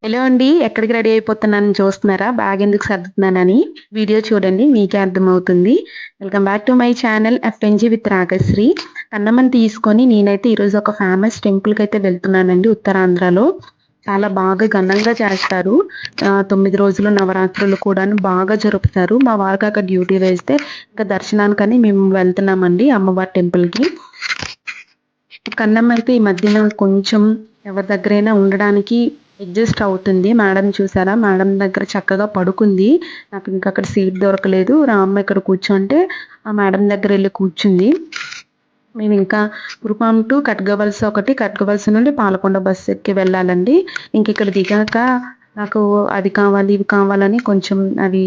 Hello అండి. ఎక్కడికి ready అయిపోతున్నానని చూస్తున్నారా? బ్యాగ్ ఎందుకు సర్దుతున్నానని. వీడియో చూడండి మీకే అర్థమవుతుంది. Welcome back to my channel FNG with Ragasri. కన్నమ్మని తీసుకొని నేనైతే ఈరోజు ఒక ఫేమస్ టెంపుల్‌కైతే వెళ్తున్నానండి ఉత్తరాంధ్రలో. చాలా బాగా ఘనంగా చేస్తారు. 9 రోజులు నవరాత్రులు కూడాను బాగా జరుపుతారు. మా వారికి అక్కడ డ్యూటీ వేస్తే ఇంకా దర్శనానికని మేము వెళ్తున్నామండి అమ్మవారి టెంపుల్‌కి. కన్నమ్మ అయితే ఈ మధ్యన కొంచెం ఎవరి దగ్గరైనా ఉండడానికి అడ్జస్ట్ అవుతుంది. మేడం చూసారా? మేడం దగ్గర చక్కగా పడుకుంది. నాకు ఇంక అక్కడ సీట్ దొరకలేదు. రామ్మ ఇక్కడ కూర్చోంటే ఆ మేడం దగ్గర ఎళ్లి కూర్చుంది. మేమింకా కురుపాం టు కట్గవలస ఒకటి, కట్గవలస నుండి పాలకొండ బస్సు ఎక్కి వెళ్ళాలండి. ఇంకిక్కడ దిగాక నాకు అది కావాలి, ఇవి కావాలని కొంచెం అవి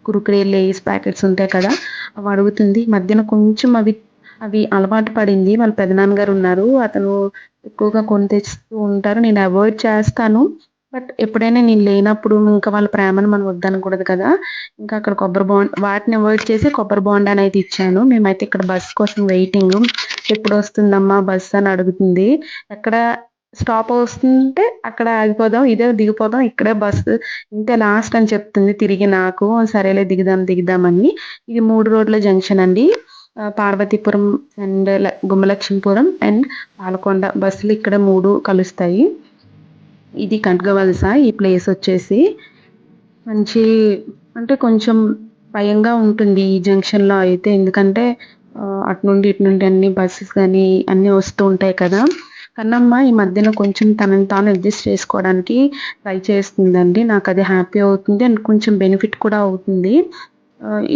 కురుకురే, లేస్ ప్యాకెట్స్ ఉంటాయి కదా! అవి అడుగుతుంది. ఈ మధ్యన కొంచెం అవి అవి అలవాటు పడింది. వాళ్ళ పెదనాన్నగారు ఉన్నారు. అతను ఎక్కువగా కొని తెస్తూ ఉంటారు. నేను అవాయిడ్ చేస్తాను. బట్ ఎప్పుడైనా నేను లేనప్పుడు ఇంకా వాళ్ళ ప్రేమను మనం వద్దనకూడదు కదా! ఇంకా అక్కడ కొబ్బరి వాటిని అవాయిడ్ చేసి కొబ్బరి బోండానైతే ఇచ్చాను. మేమైతే ఇక్కడ బస్ కోసం వెయిటింగు. ఎప్పుడొస్తుందమ్మా బస్ అని అడుగుతుంది. ఎక్కడ స్టాప్ వస్తుంటే అక్కడ ఆగిపోదాం. ఇదే దిగిపోదాం. ఇక్కడే బస్సు ఇంతే లాస్ట్ అని చెప్తుంది తిరిగి నాకు. సరేలే దిగుదాం దిగుదామని. ఇది 3 రోడ్ల జంక్షన్ అండి. పార్వతీపురం అండ్ గుమ్మలక్ష్మీపురం అండ్ పాలకొండ బస్సులు ఇక్కడ 3 కలుస్తాయి. ఇది కనకవలస ఈ ప్లేస్ వచ్చేసి. మంచి అంటే కొంచెం భయంగా ఉంటుంది ఈ జంక్షన్‌లో అయితే. ఎందుకంటే అటు నుండి, ఇటు నుండి అన్ని బసెస్ గాని అన్నీ వస్తూ ఉంటాయి కదా! కన్నమ్మ ఈ మధ్యన కొంచెం తనని తాను అడ్జస్ట్ చేసుకోవడానికి ట్రై చేస్తుందండి. నాకది హ్యాపీ అవుతుంది. అండ్ కొంచెం బెనిఫిట్ కూడా అవుతుంది.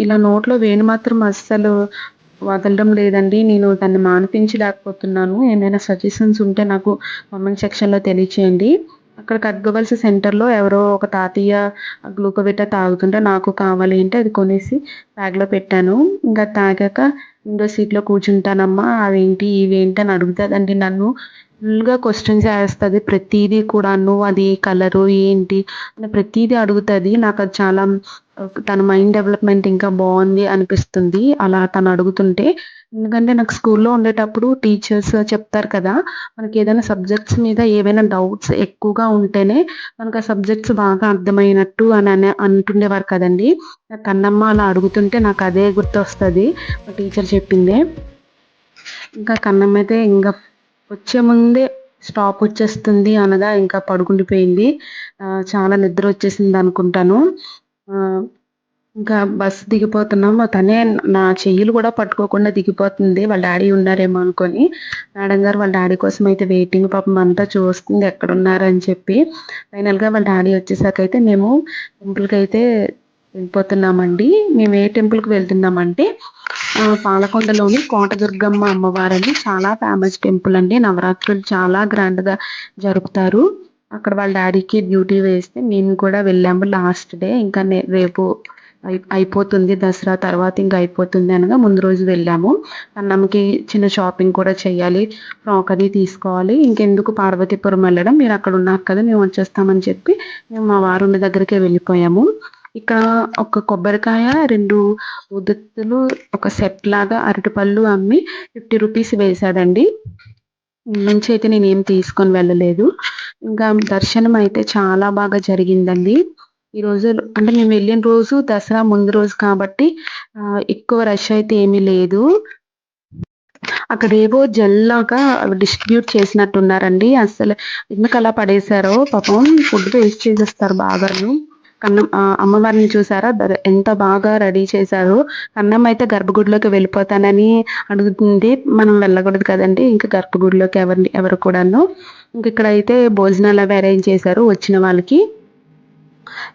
ఇలా నోట్లో వేలు మాత్రం అస్సలు వదలడం లేదండి. నేను దాన్ని మాన్పించలేకపోతున్నాను. ఏమైనా సజెషన్స్ ఉంటే నాకు కామెంట్ సెక్షన్‌లో తెలియచేయండి. అక్కడ కట్గవలస సెంటర్‌లో ఎవరో ఒక తాతయ్య గ్లూకోవిటా తాగుతుంటే నాకు కావాలి అంటే అది కొనేసి బ్యాగ్‌లో పెట్టాను. ఇంక తాగాక విండో సీట్‌లో కూర్చుంటానమ్మా అవేంటి, ఇవేంటి అని అడుగుతదండి నన్ను. ఫుల్‌గా క్వెషన్స్ ఏస్తది. ప్రతీదీ కూడాను అది కలరు ఏంటి అని ప్రతీదీ అడుగుతది. నాకది చాలా తన మైండ్ డెవలప్‌మెంట్ ఇంకా బావుంది అనిపిస్తుంది. అలా తను అడుగుతుంటే. ఎందుకంటే నాకు స్కూల్‌లో ఉండేటప్పుడు టీచర్స్ చెప్తారు కదా! మనకేదైనా సబ్జెక్ట్స్ మీద ఏవైనా డౌట్స్ ఎక్కువగా ఉంటేనే మనకు ఆ సబ్జెక్ట్స్ బాగా అర్థమైనట్టు అంటుండేవారు కదండీ! కన్నమ్మ అలా అడుగుతుంటే నాకదే గుర్తొస్తది. మా టీచర్ చెప్పిందే. ఇంకా కన్నమ్మయితే ఇంగ వచ్చే ముందే స్టాపొచ్చేస్తుంది అనగా ఇంకా పడుకుండిపోయింది. చాలా నిద్రొచ్చేసిందనుకుంటాను. ఆహ్, ఇంకా బస్ దిగిపోతున్నాము. తనే నా చెయ్యిలు గూడా పట్టుకోకుండా దిగిపోతుంది. వాళ్ళ డ్యాడీ ఉన్నారేమో అనుకోని. మేడం గారు వాళ్ళ డ్యాడీ కోసమయితే వెయిటింగ్. పాపం అంతా చూస్తుంది ఎక్కడున్నారని చెప్పి. ఫైనల్‌గా వాళ్ళ డ్యాడీ వచ్చేసాకయితే మేము టెంపుల్‌కయితే వెళ్ళిపోతున్నామండి. మేము ఏ టెంపుల్‌కి వెళ్తున్నామంటే పాలకొండలోని కోటదుర్గమ్మ అమ్మవారని చాలా ఫేమస్ టెంపుల్ అండి. నవరాత్రులు చాలా గ్రాండ్‌గా జరుపుతారు. అక్కడ వాళ్ళ డ్యాడీకి డ్యూటీ వేస్తే మేము కూడా వెళ్ళాము లాస్ట్ డే. ఇంకా రేపు అయిపోతుంది దసరా తర్వాత ఇంక అయిపోతుంది అనగా ముందు రోజు వెళ్ళాము. అన్నంకి చిన్న షాపింగ్ కూడా చేయాలి. ఫ్రాక్ అది తీసుకోవాలి. ఇంకెందుకు పార్వతీపురం వెళ్ళడం మీరక్కడ ఉన్నారు కదా! మేము వచ్చేస్తామని చెప్పి మేము మా వారున్న దగ్గరికే వెళ్ళిపోయాము. ఇక్కడ ఒక కొబ్బరికాయ, 2 ఉదత్తులు, ఒక సెట్ లాగా అరటిపళ్ళు అమ్మి రూ. 50 వేశాడండి. నుంచయితే నేనేం తీసుకొని వెళ్ళలేదు. ఇంకా దర్శనం అయితే చాలా బాగా జరిగిందండి. ఈ రోజు అంటే మేము వెళ్ళిన రోజు దసరా ముందు రోజు కాబట్టి ఎక్కువ రష్ అయితే ఏమీ లేదు. అక్కడేవో జెల్‌లాగా డిస్ట్రిబ్యూట్ చేసినట్టున్నారండి. అస్సలు ఎందుకలా పడేశారో పాపం ఫుడ్ వేస్ట్ చేసేస్తారు బాగాను. అమ్మవారిని చూసారా? ఎంత బాగా రెడీ చేశారో. కన్నమ్మయితే గర్భగుడిలోకి వెళ్ళిపోతానని అడుగుతుంది. మనం వెళ్ళకూడదు కదండీ! ఇంక గర్భగుడిలోకి ఎవరు కూడాను. ఇంకిక్కడైతే భోజనాలవి అరేంజ్ చేశారు వచ్చిన వాళ్ళకి.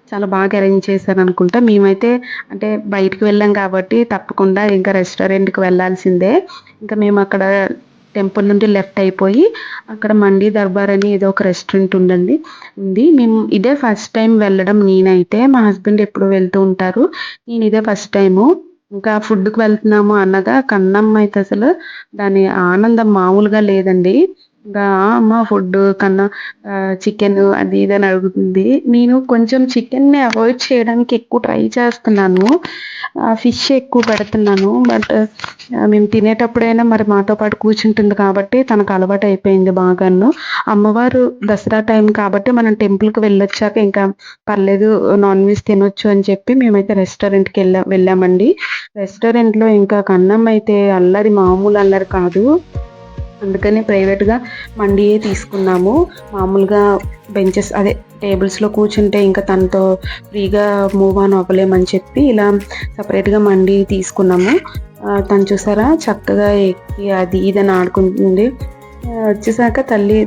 చాలా బాగా అరేంజ్ చేశారనుకుంటా. మేమైతే అంటే బయటికి వెళ్ళాం కాబట్టి తప్పకుండా ఇంకా రెస్టారెంట్‌కి వెళ్ళాల్సిందే. ఇంకా మేమక్కడ టెంపుల్ నుండి లెఫ్ట్ అయిపోయి అక్కడ మండీ దర్బార్ అని ఏదో ఒక రెస్టారెంట్ ఉంది. మేము ఇదే ఫస్ట్ టైమ్ వెళ్ళడం నేనైతే. మా హస్బెండ్ ఎప్పుడూ వెళ్తూ ఉంటారు. నేను ఇదే ఫస్ట్ టైము. ఇంకా ఫుడ్‌కి వెళ్తున్నాము అనగా కన్నమ్మ అయితే అసలు దాని ఆనందం మామూలుగా లేదండి. ఇంకా అమ్మ ఫుడ్ కన్నా చికెన్ అది ఇది అని అడుగుతుంది. నేను కొంచెం చికెన్ని అవాయిడ్ చేయడానికి ఎక్కువ ట్రై చేస్తున్నాను. ఫిష్ ఎక్కువ పెడుతున్నాను. బట్ మేము తినేటప్పుడైనా మరి మాతో పాటు కూర్చుంటుంది కాబట్టి తనకు అలవాటు అయిపోయింది బాగాను. అమ్మవారు దసరా టైం కాబట్టి మనం టెంపుల్కి వెళ్ళొచ్చాక ఇంకా పర్లేదు నాన్ వెజ్ తినొచ్చు అని చెప్పి మేమైతే రెస్టారెంట్కి వెళ్ళామండి. రెస్టారెంట్లో ఇంకా కన్నం అయితే అల్లరి మామూలు అల్లరి కాదు. అందుకని ప్రైవేట్గా మండియే తీసుకున్నాము. మామూలుగా బెంచెస్ అదే టేబుల్స్లో కూర్చుంటే ఇంకా తనతో ఫ్రీగా మూవ్ ఆన్ అవ్వలేమని చెప్పి ఇలా సపరేట్గా మండి తీసుకున్నాము. తను చూసారా చక్కగా ఎక్కి అది ఇదని ఆడుకుంటుంది. వచ్చేసాక తల్లి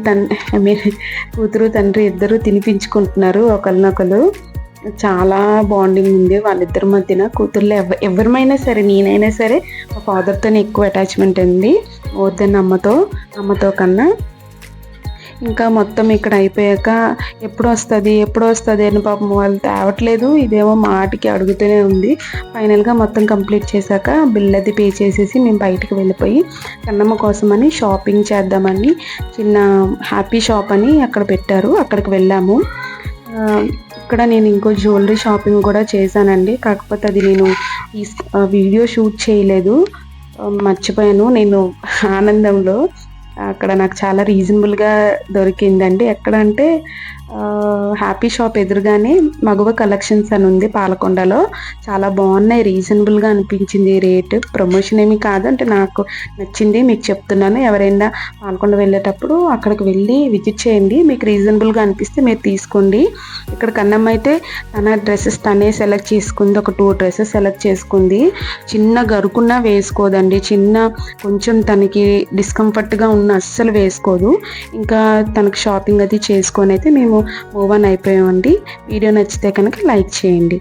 కూతురు తండ్రి ఇద్దరు తినిపించుకుంటున్నారు ఒకరినొకరు. చాలా బాండింగ్ ఉంది వాళ్ళిద్దరి మధ్యన. కూతుర్లో ఎవరిమైనా సరే, నేనైనా సరే మా ఫాదర్తోనే ఎక్కువ అటాచ్మెంట్ ఉంది మోర్ దెన్ అమ్మతో కన్నా. ఇంకా మొత్తం ఇక్కడ అయిపోయాక ఎప్పుడు వస్తుంది అని పాపం వాళ్ళు తేవట్లేదు. ఇదేమో మాటికి అడుగుతూనే ఉంది. ఫైనల్గా మొత్తం కంప్లీట్ చేశాక బిల్ అది పే చేసేసి మేము బయటకు వెళ్ళిపోయి కన్నమ్మ కోసమని షాపింగ్ చేద్దామని చిన్న హ్యాపీ షాప్ అని అక్కడ పెట్టారు, అక్కడికి వెళ్ళాము. ఇక్కడ నేను ఇంకో జ్యువెలరీ షాపింగ్ కూడా చేశానండి. కాకపోతే అది నేను వీడియో షూట్ చేయలేదు, మర్చిపోయాను. నేను ఆనందంలో అక్కడ నాకు చాలా రీజనబుల్గా దొరికిందండి. ఎక్కడ అంటే హ్యాపీ షాప్ ఎదురుగానే మగువ కలెక్షన్స్ అని ఉంది పాలకొండలో. చాలా బాగున్నాయి, రీజనబుల్గా అనిపించింది రేట్. ప్రమోషన్ ఏమీ కాదు, అంటే నాకు నచ్చింది మీకు చెప్తున్నాను. ఎవరైనా పాలకొండ వెళ్ళేటప్పుడు అక్కడికి వెళ్ళి విజిట్ చేయండి, మీకు రీజనబుల్గా అనిపిస్తే మీరు తీసుకోండి. ఇక్కడ కన్నమ్మ అయితే తన డ్రెస్సెస్ తనే సెలెక్ట్ చేసుకుంది. ఒక 2 డ్రెస్సెస్ సెలెక్ట్ చేసుకుంది. చిన్న గరుకున్నా వేసుకోదండి, కొంచెం తనకి డిస్కంఫర్ట్గా ఉన్న అస్సలు వేసుకోదు. ఇంకా తనకు షాపింగ్ అది చేసుకొని అయితే మేము మూవ్ ఆన్ అయిపోయామండి. వీడియో నచ్చితే కనుక లైక్ చేయండి.